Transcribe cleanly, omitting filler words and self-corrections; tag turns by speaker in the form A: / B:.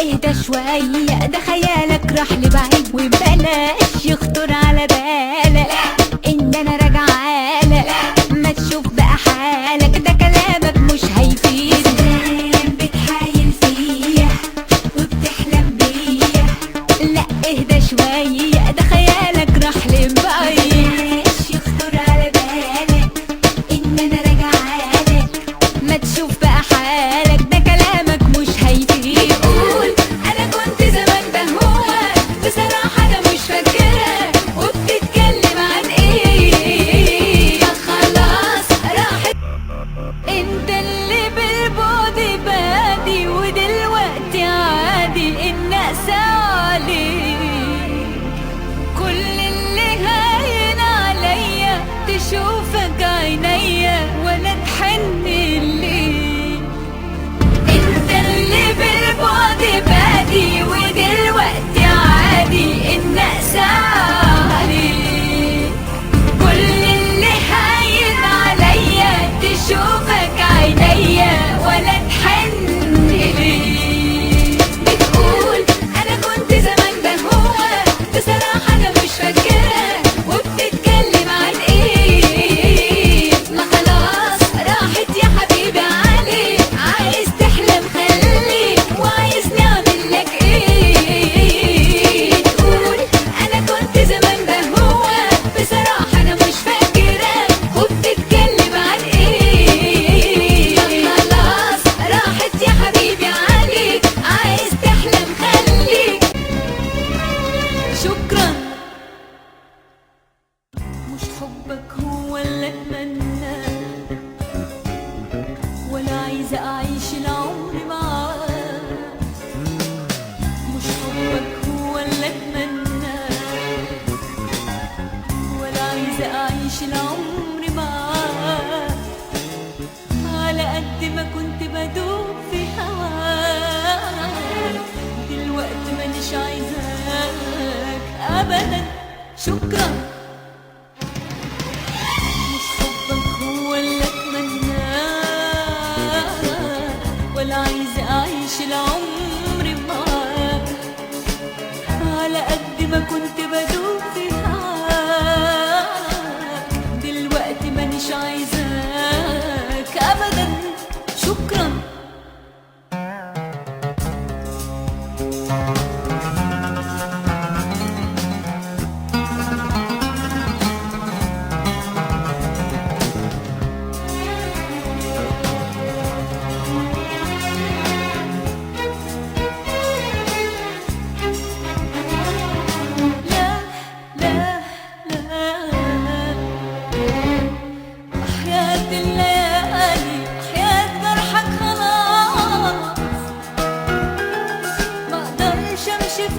A: اهدى شوية، ده خيالك راح لبعيد وبلاش يخطر على بالك ان انا راجعالك. ما تشوف بقى حالك، ده كلامك مش هيفيد. بتحايل فيا وبتحلم بيا، لا اهدى شوية، ده خيالك راح لبعيد. بلاش يخطر على بالك ان انا راجعالك. ما تشوف بقى حالك، ده كلامك مش هيفيد. يقول انا كنت زمان بهواك، بصراحة انا مش فاكرة وبتتكلم عن ايه. خلاص راحت، انت اللي بالبعد بادي ودلوقتي عادي الناس عليك. كل اللي هاين عليا تشوفك عينيا ولا تحن ليك. انت اللي بالبعد بادي ودلوقتي عادي الناس عليك. كل اللي هاين عليا تشوفك عينيا ولا تحن ليك. بتقول انا كنت زمان بهواك، بصراحة انا مش فاكرة وبتتكلم عن ايه. ما خلاص راحت يا حبيبي عليك، عايز تحلم خليك وعايز نعمل لك ايه. تقول انا كنت زمان بهواك، بصراحة انا مش فاكرة وبتتكلم عن ايه. خلاص راحت يا حبيبي عليك، عايز تحلم خليك. شكرا. مش حبك هو اللي اتمناه، ولا عايزة اعيش العمر معاك. مش حبك هو اللي اتمناه، ولا عايزة اعيش العمر معاك. على قد ما كنت بدوب في هواك، دلوقتي مانيش عايزاك ابدا. شكرا. مش حبك هو اللي اتمناه، ولا عايزة اعيش العمر معاك. على قد ما كنت بدوب في هواك، دلوقتي مانيش عايزاك ابدا. شكرا. لا لا لا، حياة الليالي حياة جرحك خلاص. ما اقدرش امشي في